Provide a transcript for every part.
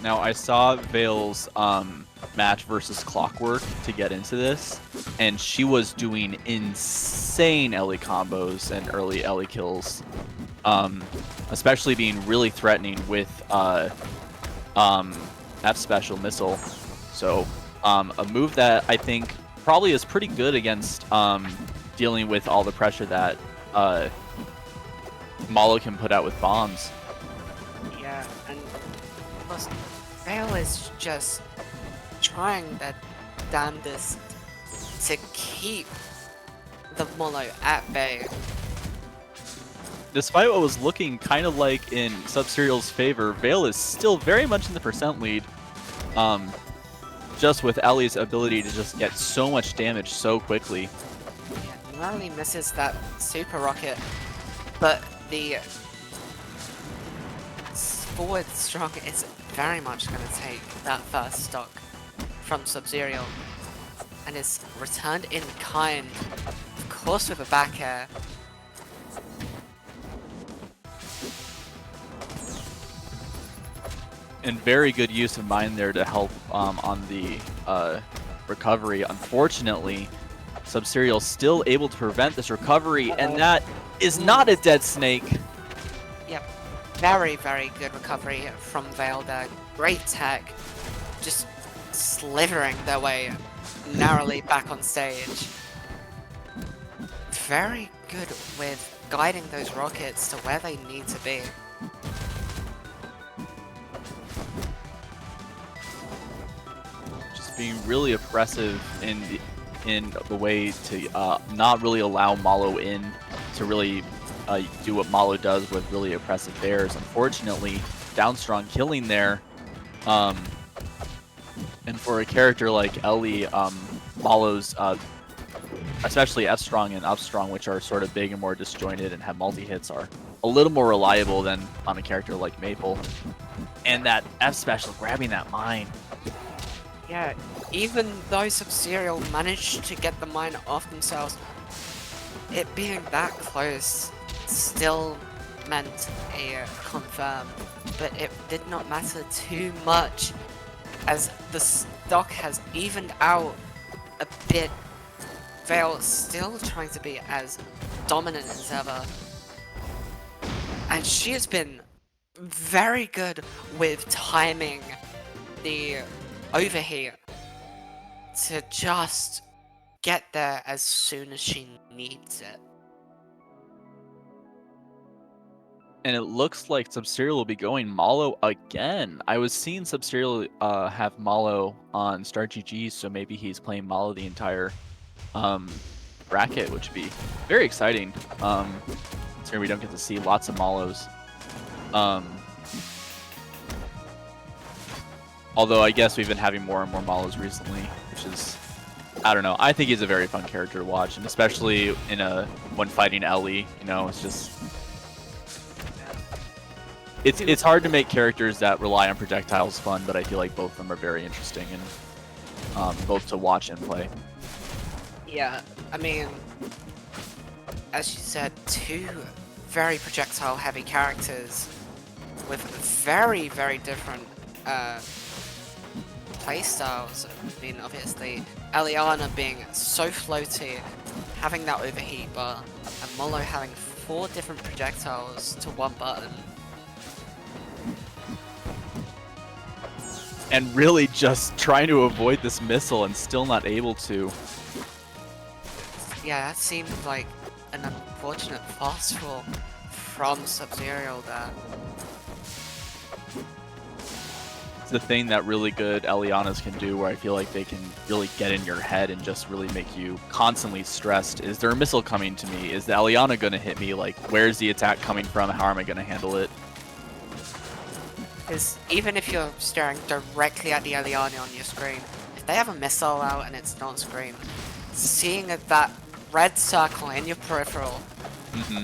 Now I saw Vale's match versus Clockwork to get into this, and she was doing insane Ellie combos and early Ellie kills, especially being really threatening with F special missile. So a move that I think probably is pretty good against dealing with all the pressure that Mollo can put out with bombs. Yeah, and plus Vale is just trying their damnedest to keep the Mollo at bay. Despite what was looking kind of like in Subserial's favor, Vale is still very much in the percent lead. Just with Ellie's ability to just get so much damage so quickly. Yeah, narrowly misses that super rocket, but the forward strong is very much going to take that first stock from Subserial, and is returned in kind, of course with a back air. And very good use of mine there to help on the recovery. Unfortunately, Subserial still able to prevent this recovery, and that is not a dead snake. Yep, very, very good recovery from Vale there. Great tech, just slithering their way narrowly back on stage. Very good with guiding those rockets to where they need to be. Just being really oppressive in the way to not really allow Mollo in to really do what Mollo does with really oppressive bears. Unfortunately, down strong killing there. And for a character like Ellie, Mollo's, especially F strong and up strong, which are sort of big and more disjointed and have multi-hits, are a little more reliable than on a character like Maple. And that F special, grabbing that mine. Yeah, even though Subserial managed to get the mine off themselves, it being that close still meant a confirm, but it did not matter too much as the stock has evened out a bit. Vale still trying to be as dominant as ever, and she has been very good with timing the overheat to just get there as soon as she needs it. And it looks like Subserial will be going Mollo again. I was seeing Subserial have Mollo on Star GG, so maybe he's playing Mollo the entire bracket, which would be very exciting. Considering we don't get to see lots of Mollos. Although I guess we've been having more and more Mollos recently, which is, I don't know. I think he's a very fun character to watch, and especially in when fighting Ellie, you know, it's just it's hard to make characters that rely on projectiles fun, but I feel like both of them are very interesting and both to watch and play. Yeah, I mean, as you said, two very projectile heavy characters with very, very different playstyles. I mean, obviously, Elliana being so floaty, having that overheat bar, and Mollo having 4 different projectiles to one button. And really just trying to avoid this missile and still not able to. Yeah, that seemed like an unfortunate fast fall from Subserial there. It's the thing that really good Ellianas can do, where I feel like they can really get in your head and just really make you constantly stressed. Is there a missile coming to me? Is the Elliana going to hit me? Like, where's the attack coming from? How am I going to handle it? Because even if you're staring directly at the Elliana on your screen, if they have a missile out and it's not on screen, seeing that red circle in your peripheral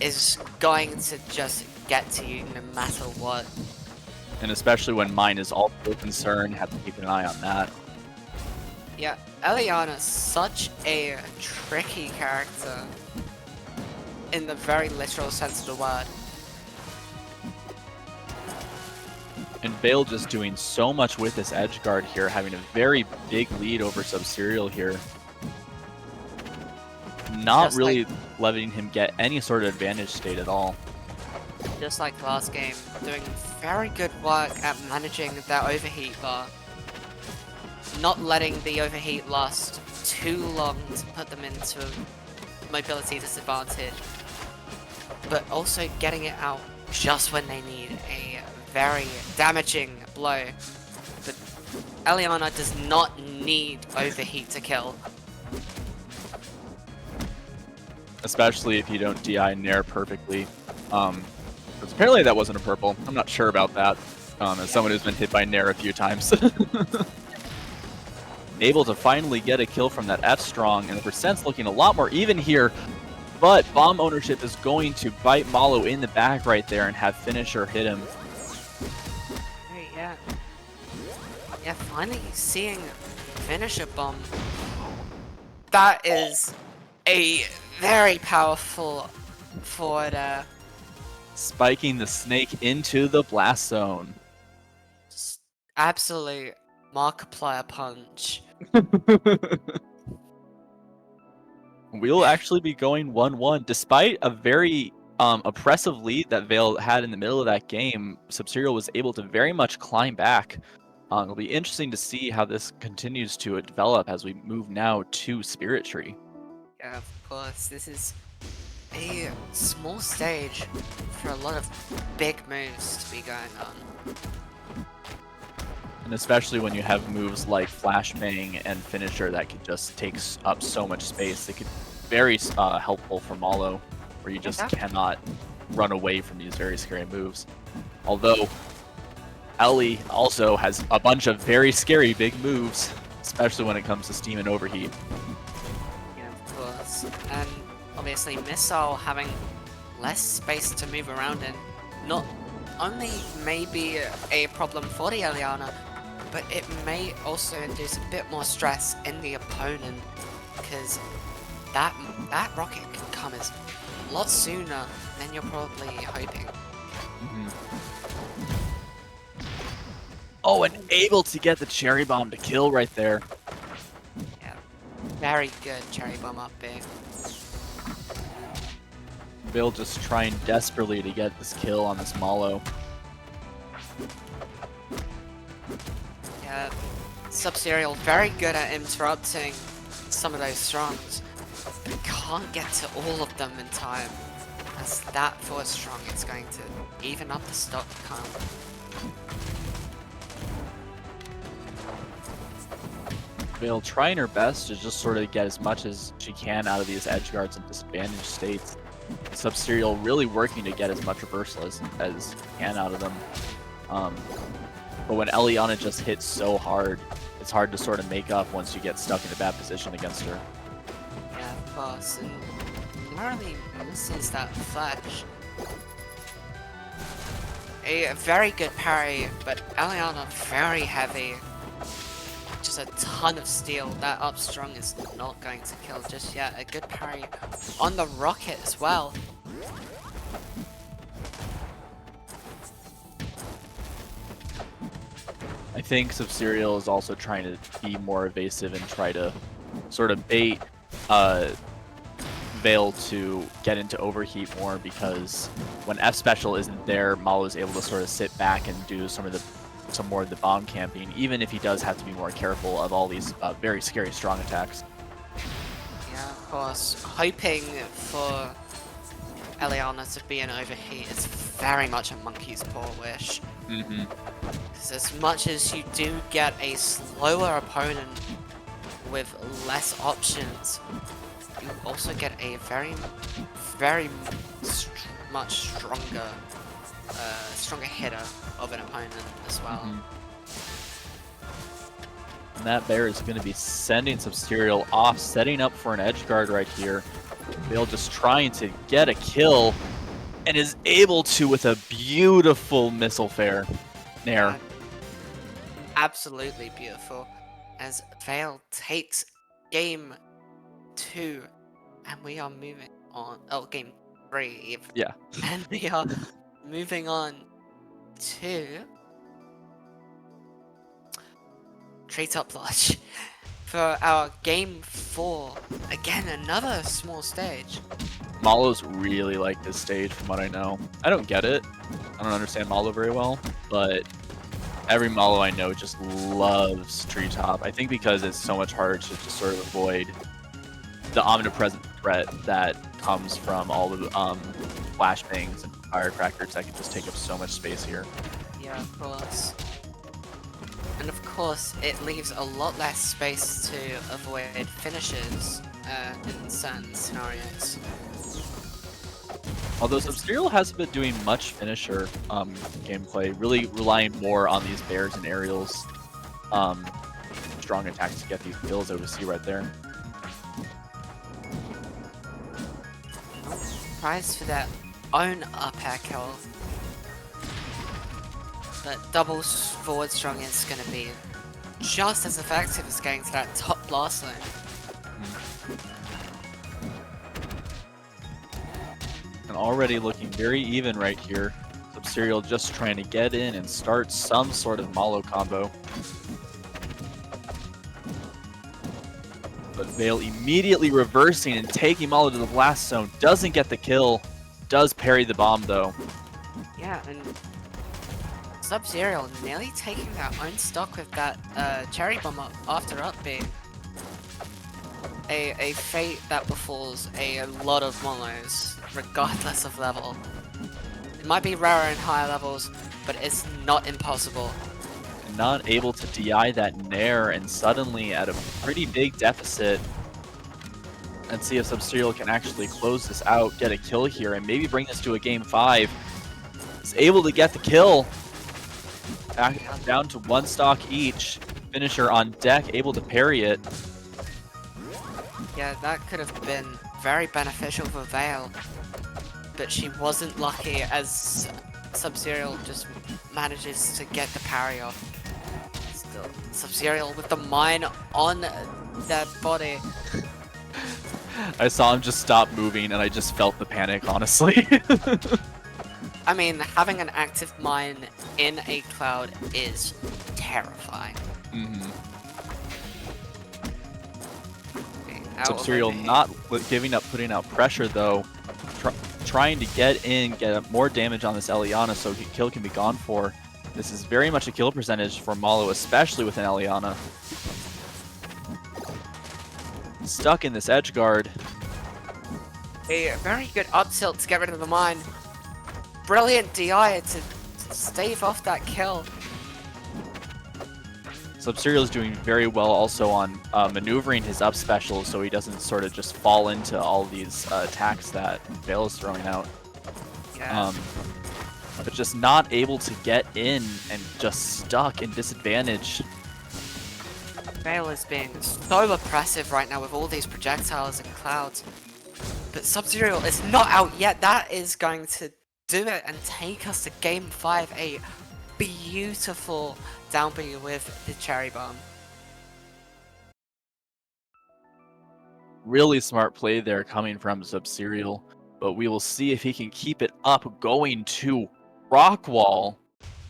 is going to just get to you no matter what. And especially when mine is also a concern, have to keep an eye on that. Yeah, Elliana's such a tricky character in the very literal sense of the word. And Vale just doing so much with this edge guard here, having a very big lead over Subserial here. Not Just really letting him get any sort of advantage state at all. Just like last game, doing very good work at managing that overheat bar. Not letting the overheat last too long to put them into a mobility disadvantage. But also getting it out just when they need a very damaging blow. But Elliana does not need overheat to kill. Especially if you don't DI Nair perfectly. Because apparently that wasn't a purple. I'm not sure about that. As someone who's been hit by Nair a few times. Able to finally get a kill from that F-Strong, and the percent's looking a lot more even here. But bomb ownership is going to bite Mollo in the back right there and have Finisher hit him. Yeah. Yeah, finally seeing Finisher bomb. That is a very powerful forward air. Spiking the snake into the blast zone. Just absolute Markiplier punch. We'll actually be going 1-1. Despite a very oppressive lead that Vale had in the middle of that game, Subserial was able to very much climb back. It'll be interesting to see how this continues to develop as we move now to Spirit Tree. Yeah, of course, this is a small stage for a lot of big moves to be going on. And especially when you have moves like Flashbang and Finisher that could just take up so much space, it could be very helpful for Mollo, where you just cannot run away from these very scary moves. Although, Ellie also has a bunch of very scary big moves, especially when it comes to Steam and Overheat. Yeah, of course. And obviously Missile having less space to move around in, not only may be a problem for the Elliana, but it may also induce a bit more stress in the opponent, because that rocket can come as a lot sooner than you're probably hoping. Oh, and able to get the Cherry Bomb to kill right there. Yeah, very good Cherry Bomb up B. Bill just trying desperately to get this kill on this Mollo. Yeah, Subserial very good at interrupting some of those strongs, but can't get to all of them in time, as that forward strong is going to even up the stock count. Bill trying her best to just sort of get as much as she can out of these edge guards in disadvantaged states. Subserial really working to get as much reversal as can out of them. But when Elliana just hits so hard, it's hard to sort of make up once you get stuck in a bad position against her. Yeah, of course, and narrowly misses that flash. A very good parry, but Elliana very heavy. Just a ton of steel. That up strong is not going to kill just yet. A good parry on the rocket as well. I think Subserial is also trying to be more evasive and try to sort of bait Vale to get into overheat more, because when F special isn't there, Mollo is able to sort of sit back and do some more of the bomb camping, even if he does have to be more careful of all these very scary strong attacks. Yeah, of course. Hoping for Elliana to be an overheat is very much a monkey's paw wish. Because as much as you do get a slower opponent with less options, you also get a very much stronger hitter of an opponent as well. And that bear is going to be sending Subserial off, setting up for an edge guard right here. Vale just trying to get a kill, and is able to with a beautiful missile fair. Nair. Absolutely beautiful. As Vale takes game 2, and we are moving on. Oh, game 3 even. Yeah. And we are moving on to treetop lodge for our game 4. Again, another small stage. Mollo's really like this stage from what I know. I don't get it. I don't understand Mollo very well, but every Mollo I know just loves treetop. I think because it's so much harder to just sort of avoid the omnipresent threat that comes from all the flashbangs and firecrackers that can just take up so much space here. Yeah, of course. And of course, it leaves a lot less space to avoid finishes in certain scenarios. Although Subserial hasn't been doing much finisher gameplay, really relying more on these bears and aerials, strong attacks to get these kills that we see right there. Tries for that own up air kill. But double forward strong is going to be just as effective as getting to that top blast line. And already looking very even right here. Subserial just trying to get in and start some sort of Mollo combo. But Vale immediately reversing and taking Mollo to the blast zone. Doesn't get the kill. Does parry the bomb though. Yeah, and Subserial nearly taking that own stock with that cherry bomb up after up B. A fate that befalls a lot of Mollos, regardless of level. It might be rarer in higher levels, but it's not impossible. Not able to DI that Nair and suddenly at a pretty big deficit. Let's see if Subserial can actually close this out, get a kill here, and maybe bring this to a game 5. Is able to get the kill. Back down to one stock each. Finisher on deck, able to parry it. Yeah, that could have been very beneficial for Vale, but she wasn't lucky as Subserial just manages to get the parry off. Still, Subserial with the mine on their body. I saw him just stop moving and I just felt the panic, honestly. I mean, having an active mine in a cloud is terrifying. Subserial not giving up, putting out pressure though. Trying to get in, get more damage on this Elliana so kill can be gone for. This is very much a kill percentage for Mollo, especially with an Elliana. Stuck in this edge guard. A very good up tilt to get rid of the mine. Brilliant DI to stave off that kill. Subserial is doing very well also on maneuvering his up specials so he doesn't sort of just fall into all these attacks that Vale is throwing out. Yeah. But just not able to get in and just stuck in disadvantage. Vale is being so oppressive right now with all these projectiles and clouds. But Subserial is not out yet. That is going to do it and take us to game 5. A beautiful down B with the cherry bomb. Really smart play there coming from Subserial, but we will see if he can keep it up going to Rockwall,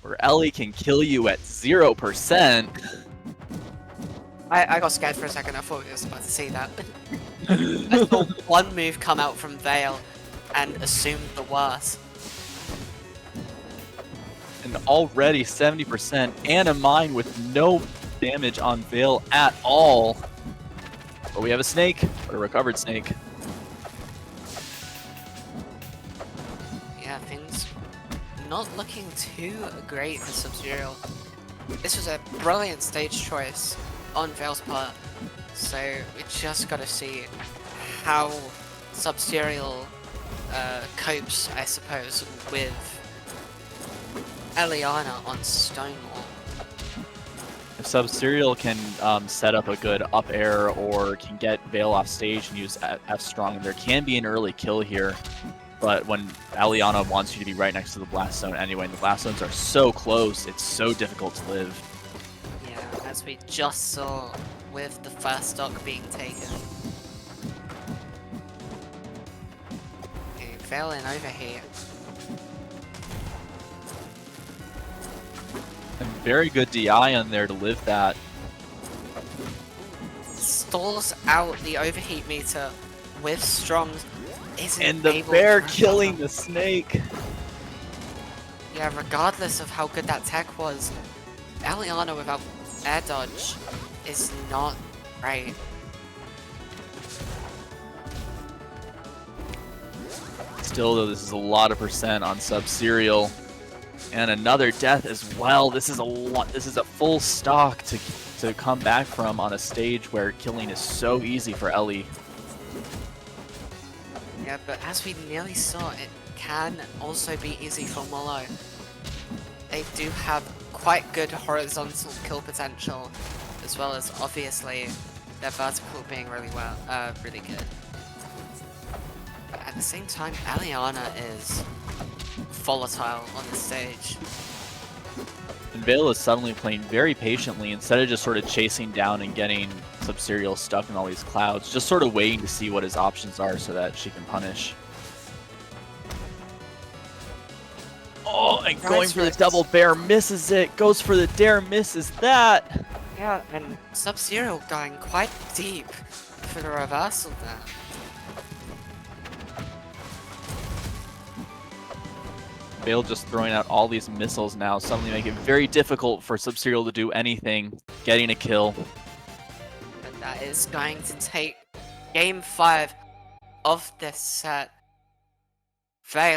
where Ellie can kill you at 0%. I got scared for a second. I thought we was about to see that. I saw one move come out from Vale and assumed the worst. And already 70% and a mine with no damage on Vale at all. But we have a snake, a recovered snake. Yeah, things not looking too great for Subserial. This was a brilliant stage choice on Vale's part, so we just gotta see how Subserial copes, I suppose, with Elliana on Stonewall. If Subserial can set up a good up air or can get Vale off stage and use F strong, there can be an early kill here. But when Elliana wants you to be right next to the blast zone anyway, and the blast zones are so close, it's so difficult to live. Yeah, as we just saw with the first stock being taken. Okay, Vale in over here. And very good DI on there to live that. stalls out the overheat meter with Strongs, isn't And the able bear to killing recover. the snake. Yeah, regardless of how good that tech was, Elliana without air dodge is not great. Still, though, this is a lot of percent on Subserial. And another death as well. This is a lot. This is a full stock to come back from on a stage where killing is so easy for Ellie. Yeah, but as we nearly saw, it can also be easy for Mollo. They do have quite good horizontal kill potential, as well as obviously their vertical being really good. But at the same time, Elliana is volatile on the stage. And Vale is suddenly playing very patiently instead of just sort of chasing down and getting Subserial stuck in all these clouds, just sort of waiting to see what his options are so that she can punish. Oh, and going for the double bear, misses it, goes for the dare, misses that. Yeah, and Subserial going quite deep for the reversal there. Vale just throwing out all these missiles now, suddenly make it very difficult for Subserial to do anything, getting a kill. And that is going to take Game 5 of this set. Vale